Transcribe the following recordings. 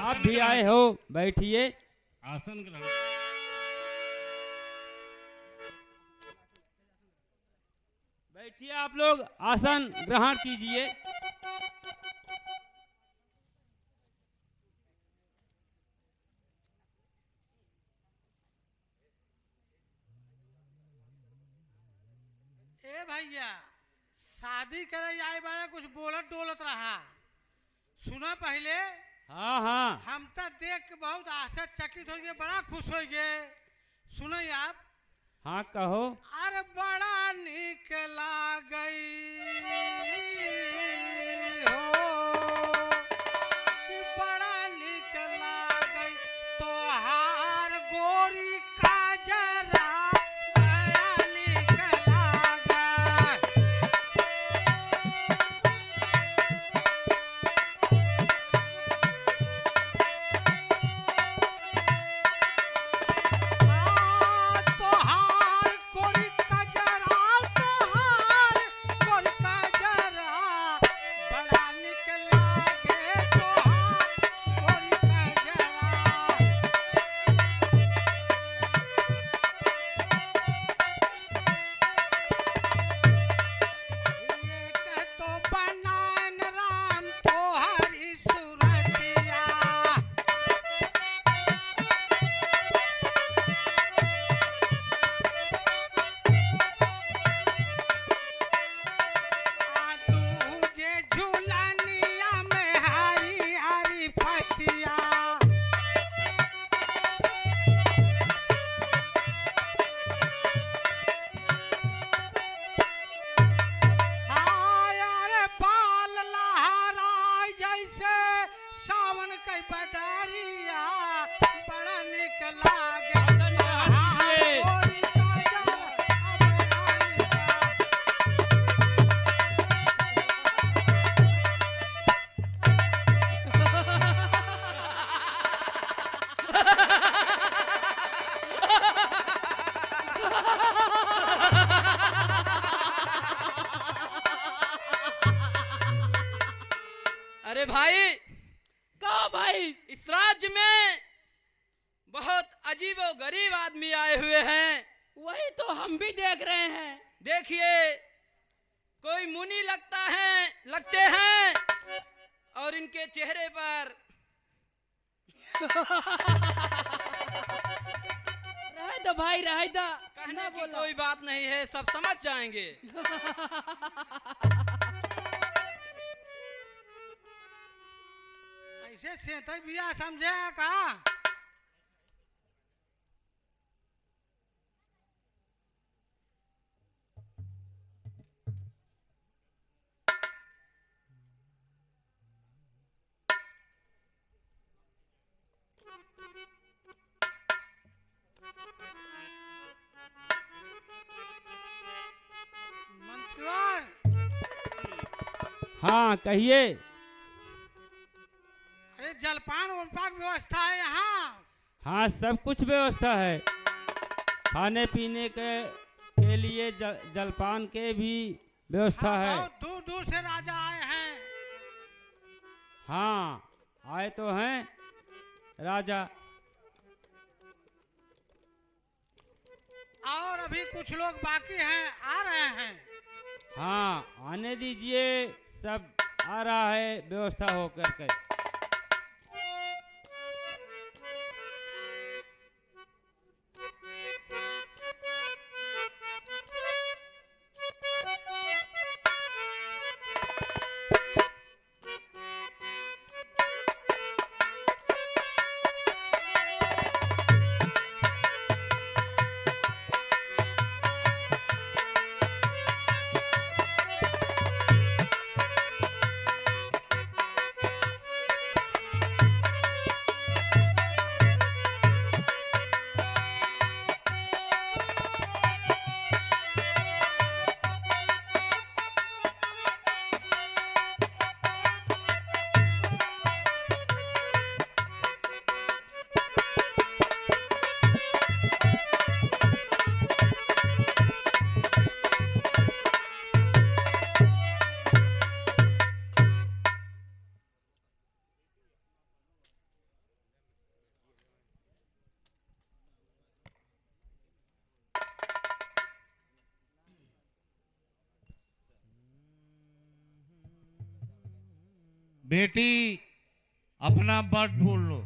आप भी आए हो, बैठिए। आसन ग्रहण। बैठिए, आप लोग आसन ग्रहण कीजिए। ए भैया, शादी करे आए बारे कुछ बोलत डोलत रहा। सुना पहले। हाँ हाँ। हम तो देख के बहुत आश्चर्यचकित हो गए, बड़ा खुश हो गए। सुनो आप। हाँ कहो। अरे बड़ा निक लागई हो, कि बड़ा निक लागई तोहार गोरी का जरा, बड़ा निक लागई। तोहार गोरी का जरा, तोहार गोरी का जरा, बड़ा निक लागे तोहार गोरी का जरा। एक तो बनान राम तोहरी सूरतिया, आ तुझे झूलनिया में हरी हरी पतिया। हाय अरे बाल लहराए जैसे सावन के बदरिया, बड़ा निक लागे तोहार गोरी का जरा, बड़ा निक। अरे भाई, कहो भाई। इस राज्य में बहुत अजीब और गरीब आदमी आए हुए हैं। वही तो हम भी देख रहे हैं। देखिए, कोई मुनि लगते हैं और इनके चेहरे पर रहे दो भाई, रहे दो। कहने ना की बोलो। कोई बात नहीं है, सब समझ जाएंगे। ऐसे सेंतई बिया समझे का। मंत्रीवान, हाँ कहिए। अरे जलपान वलपान की व्यवस्था है यहाँ। हाँ सब कुछ व्यवस्था है, खाने पीने के लिए जलपान के भी व्यवस्था हाँ, है। बहुत दूर दूर से राजा आए हैं। हाँ आए तो हैं राजा। और अभी कुछ लोग बाकी हैं, आ रहे हैं। हाँ आने दीजिए, सब आ रहा है व्यवस्था हो करके। बेटी अपना वर ढूंढ लो।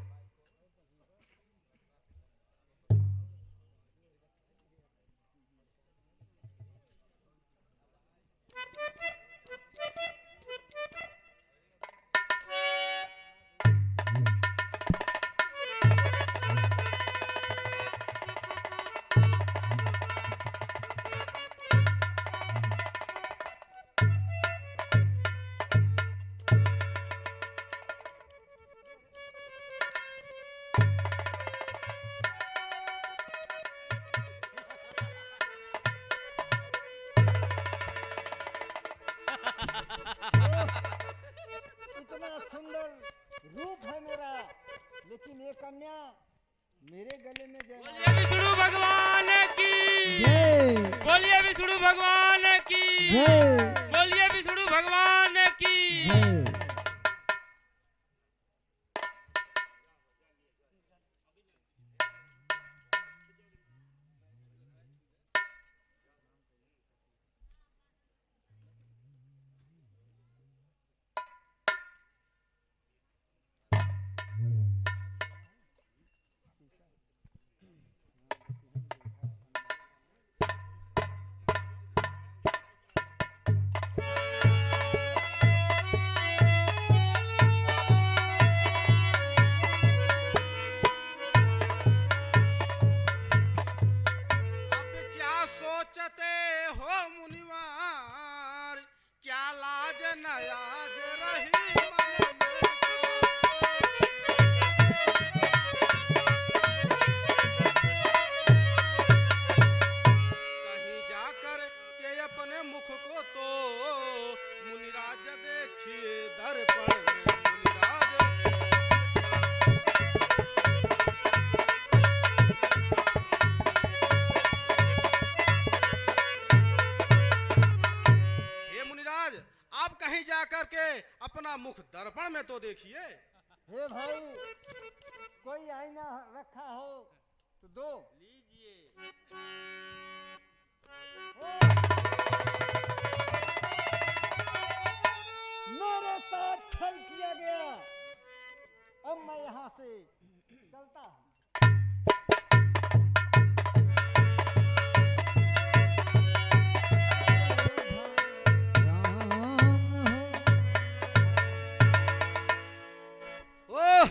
इतना सुंदर रूप है मेरा, लेकिन ये कन्या मेरे गले में बोलिए विष्णु भगवान की, बोलिए विष्णु भगवान की, बोलिए विष्णु भगवान की। अब क्या सोचते हो मुनिवार, क्या लाज नयाज रही मन कहीं जाकर के अपने मुख को तो मुनिराज देखिए दर्पण में मुनिराज। हे मुनिराज, आप कहीं जाकर के अपना मुख दर्पण में तो देखिए। हे भाई, कोई आईना रखा हो तो दो। मेरे साथ छल किया गया, अब मैं यहाँ से चलता हूँ। ओह,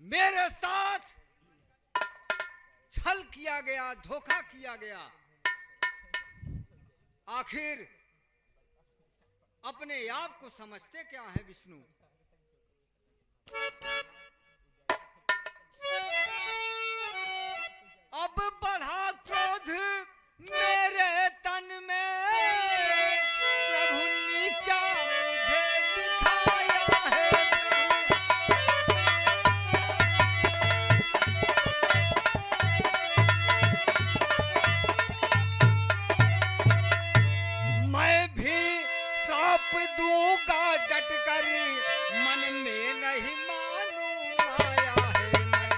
मेरे साथ छल किया गया, धोखा किया गया। आखिर अपने आप को समझते क्या है विष्णु? अब बढ़ा क्रोध मेरे तन में, प्रभु नीचा मुझे दिखाया है। मैं भी सौंप दूंगा डट कर, मन में नहीं मानूं आया है मैं।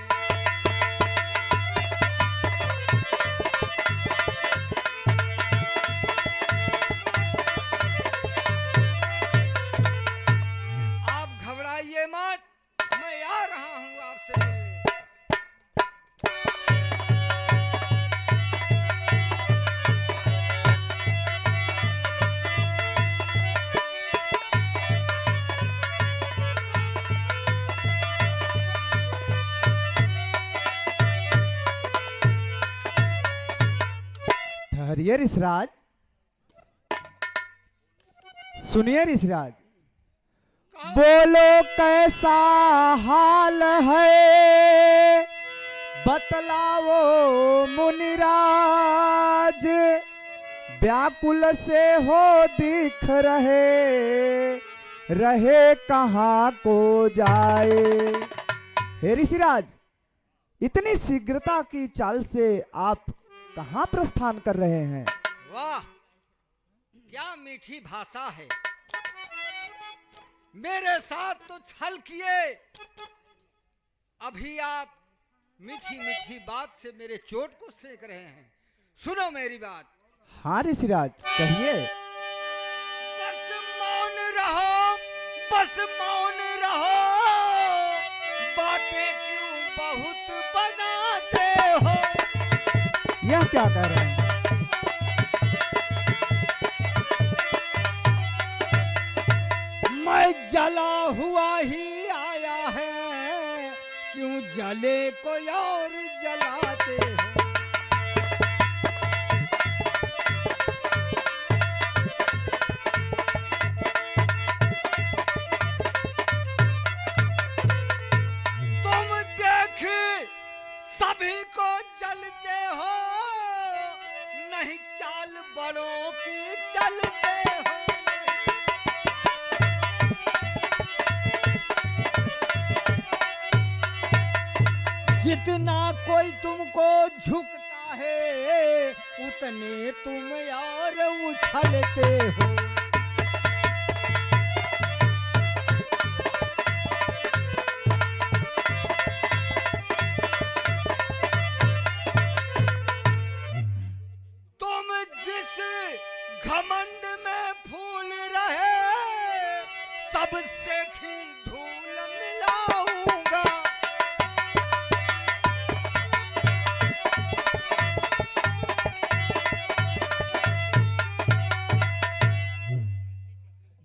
आप घबराइए मत, मैं आ रहा हूं आपसे मिलने। ठहरिए ऋषराज, सुनिए ऋषराज, बोलो कैसा हाल है, बतलाओ मुनिराज, व्याकुल से हो दिख रहे, रहे कहाँ को जाए। हे ऋषिराज, इतनी शीघ्रता की चाल से आप कहाँ प्रस्थान कर रहे हैं? वाह, क्या मीठी भाषा है। मेरे साथ तो छल किए, अभी आप मीठी मीठी बात से मेरे चोट को सेक रहे हैं। सुनो मेरी बात। हाँ ऋषिराज, कहिए। बस बस मौन रहो, बातें क्यों बहुत बनाते हो। यह क्या कह रहे हैं? मैं जला हुआ ही आया है, क्यों जले कोई और जलाते हो। तुम देख सभी को जलते हो, नहीं चाल बड़ों की चलते हो। जितना कोई तुमको झुकता है, उतने तुम और उछलते हो। तुम जिस घमंड में फूल रहे, सबसे की धूल मिलाऊंगा।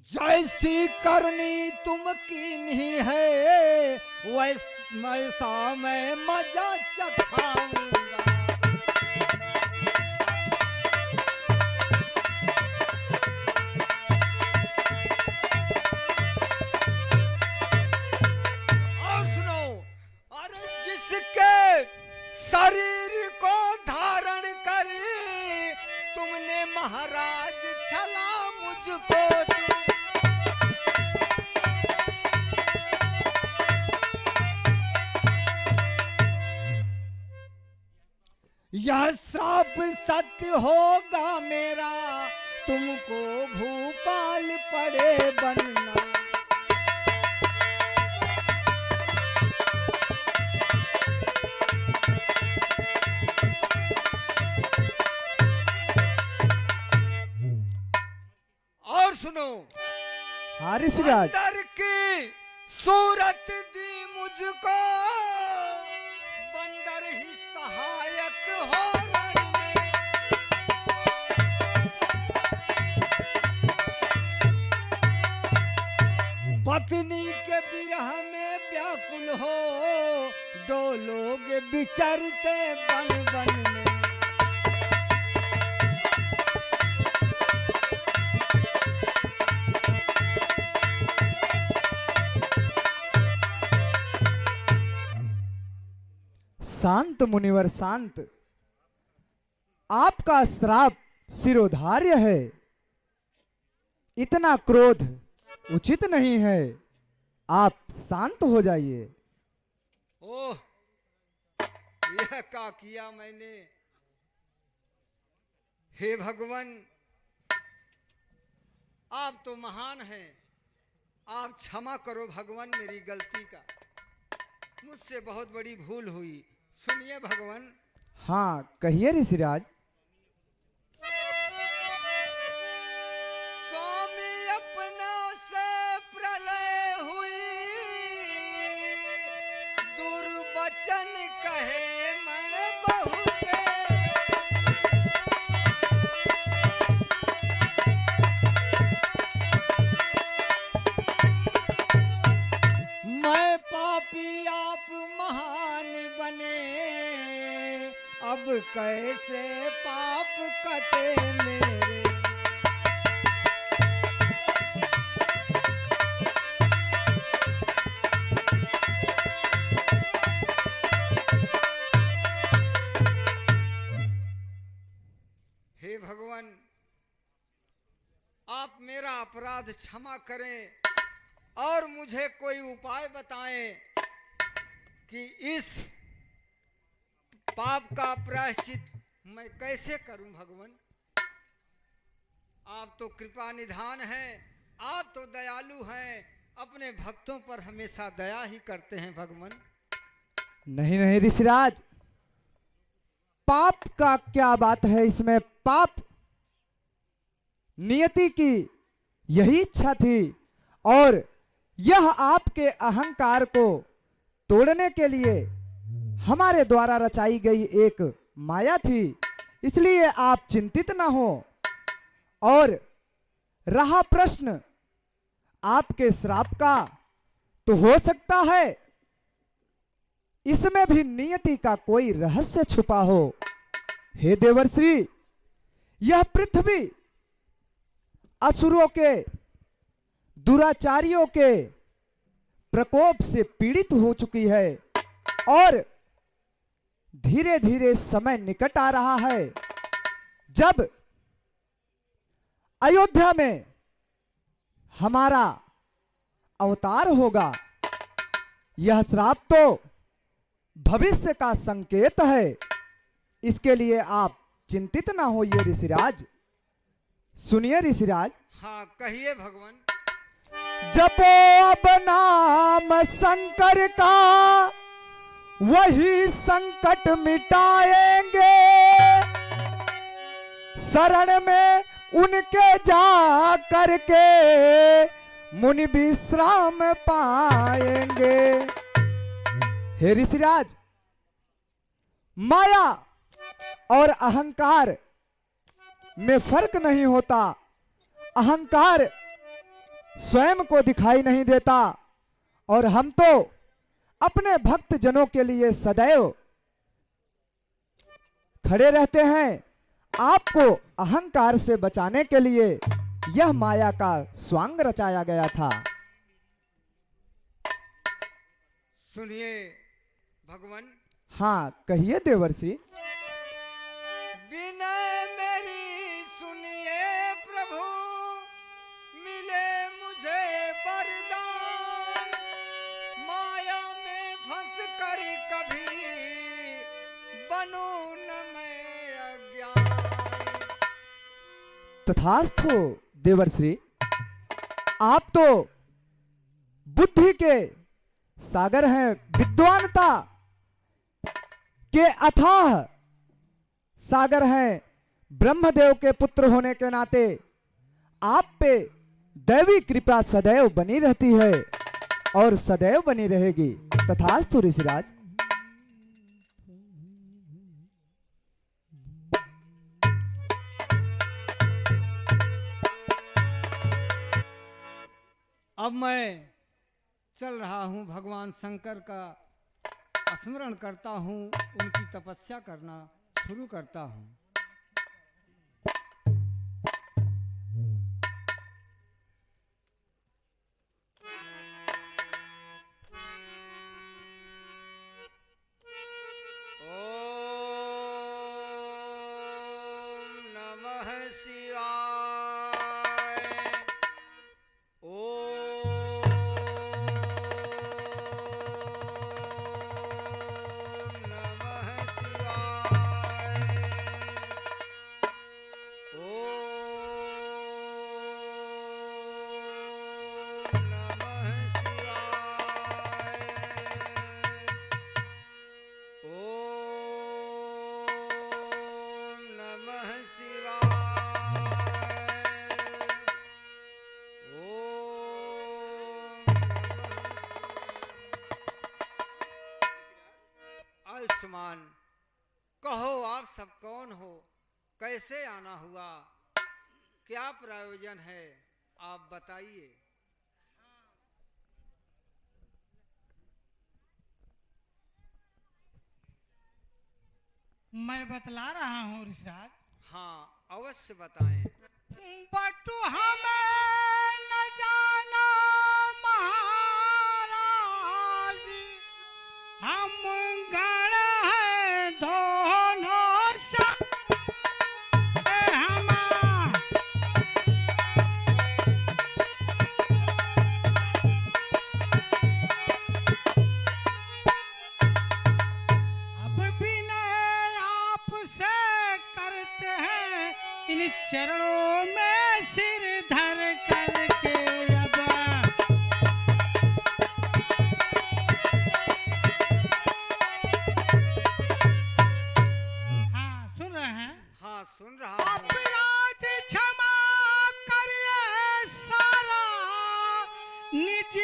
जैसी करनी तुम कीनी है, वैसा मैं मजा चखाऊंगा। और सुनो, अरे जिसके शरीर को धारण कर तुमने महाराज छला मुझको। यह श्राप सत्य होगा मेरा, तुमको भूपाल पड़े बनना। और सुनो, हाँ ऋषिराज, अंदर की सूरत दी मुझको, बंदर ही सहायक हो रण में। पत्नी के विरह में व्याकुल हो, दो लोग विचरते बन बन में। शांत मुनिवर शांत, आपका श्राप शिरोधार्य है। इतना क्रोध उचित नहीं है, आप शांत हो जाइए। ओह, यह क्या किया मैंने। हे भगवान, आप तो महान हैं, आप क्षमा करो भगवान मेरी गलती का, मुझसे बहुत बड़ी भूल हुई। सुनिए भगवान। हाँ कहिए ऋषिराज। स्वामी अपना से प्रलय हुई, दुर्वचन कहे मैं बहुत। मैं पापी आप महान बने, अब कैसे पाप कटे मेरे। हे भगवान, आप मेरा अपराध क्षमा करें और मुझे कोई उपाय बताएं कि इस पाप का प्रायश्चित मैं कैसे करूं। भगवान, आप तो कृपा निधान हैं, आप तो दयालु हैं, अपने भक्तों पर हमेशा दया ही करते हैं भगवान। नहीं नहीं ऋषिराज, पाप का क्या बात है इसमें। पाप नियति की यही इच्छा थी और यह आपके अहंकार को तोड़ने के लिए हमारे द्वारा रचाई गई एक माया थी, इसलिए आप चिंतित ना हो। और रहा प्रश्न आपके श्राप का, तो हो सकता है इसमें भी नियति का कोई रहस्य छुपा हो। हे देवर्षि, यह पृथ्वी असुरों के, दुराचारियों के प्रकोप से पीड़ित हो चुकी है और धीरे धीरे समय निकट आ रहा है जब अयोध्या में हमारा अवतार होगा। यह श्राप तो भविष्य का संकेत है, इसके लिए आप चिंतित ना होइए ऋषिराज। सुनिए ऋषिराज। हाँ कहिए भगवान। जपो अब नाम शंकर का, वही संकट मिटाएंगे। शरण में उनके जा करके मुनि विश्राम पाएंगे। हे ऋषिराज, माया और अहंकार में फर्क नहीं होता। अहंकार स्वयं को दिखाई नहीं देता और हम तो अपने भक्त जनों के लिए सदैव खड़े रहते हैं। आपको अहंकार से बचाने के लिए यह माया का स्वांग रचाया गया था। सुनिए भगवान। हाँ कहिए देवर्षि। विनय मेरी सुनिए प्रभु, मिले मुझे वरदान। माया में फंस कर कभी बनूं न मैं अज्ञान। तथास्तु देवर्षि, आप तो बुद्धि के सागर हैं, विद्वानता के अथाह सागर हैं। ब्रह्मदेव के पुत्र होने के नाते आप पे दैवी कृपा सदैव बनी रहती है और सदैव बनी रहेगी। तथास्तु ऋषिराज। अब मैं चल रहा हूँ, भगवान शंकर का स्मरण करता हूँ, उनकी तपस्या करना शुरू करता हूँ। ओम नमः शिवाय। ओम नमः शिवाय। ओम नमः शिवाय। ओम नमः शिवाय। ओम नमः। आयुष्मान, कहो आप सब कौन हो, कैसे आना हुआ, क्या प्रयोजन है, आप बताइए। मैं बतला रहा हूँ ऋषिराज। हाँ अवश्य बताएं। बटू हमें न जाना महाराज, हम गण हैं दोनों सब हम। अब विनय आपसे करते हैं, इन चरणों में सिर धर करके। अब हाँ सुन रहे हैं। हाँ सुन रहा हूँ। अपराध क्षमा करिए सारा, निज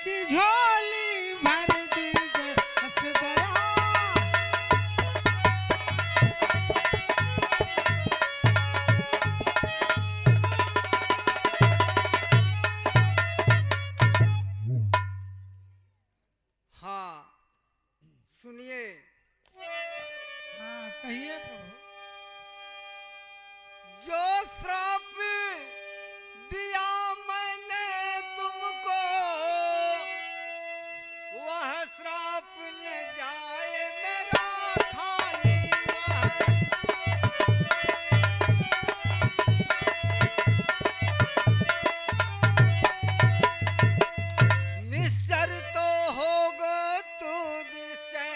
की झोली भर दीजिए हंस दया। हाँ सुनिए, हाँ कहिए प्रभु। जो श्राप दिया मैंने तुमको, वह श्राप न जाए मेरा खाली। निश्चर तो होगो तू दिसे,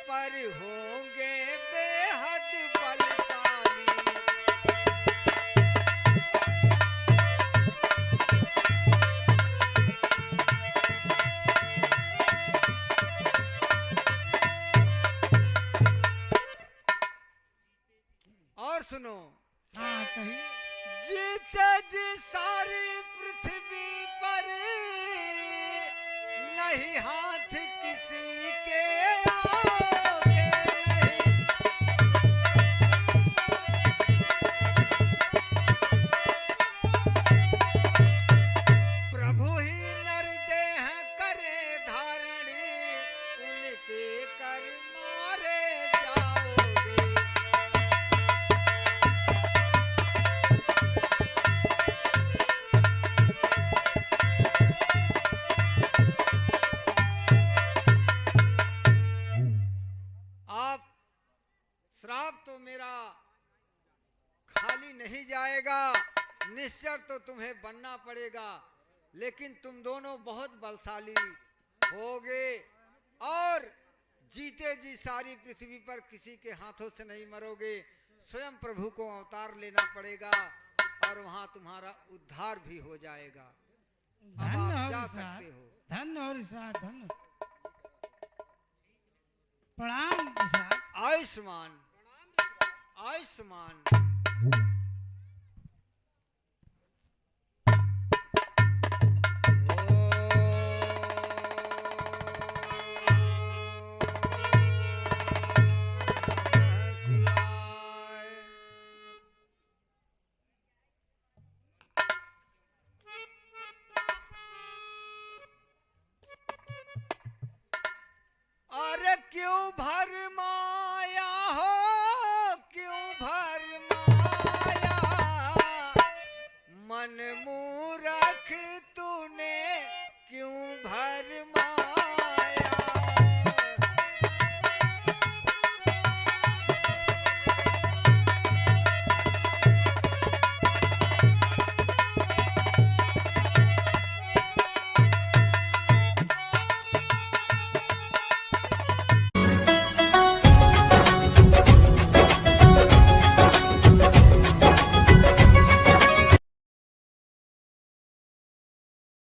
पर होंगे बेहद बलशाली। और सुनो, हाँ कहिए। जीते जी सारी पृथ्वी पर, नहीं हाथ किसी के आगे नहीं। प्रभु ही नरदेह करे धारणी, उनके कर मारे जाओगे। आप श्राप तो मेरा खाली नहीं जाएगा, निश्चर तो तुम्हें बनना पड़ेगा, लेकिन तुम दोनों बहुत बलशाली होगे और जीते जी सारी पृथ्वी पर किसी के हाथों से नहीं मरोगे। स्वयं प्रभु को अवतार लेना पड़ेगा और वहां तुम्हारा उद्धार भी हो जाएगा। अब धन्य आप हो जा ऋषाद, सकते हो। धन्य हो ऋषाद, धन्य। प्रणाम ऋषाद। आयुष्मान आयुष्मान।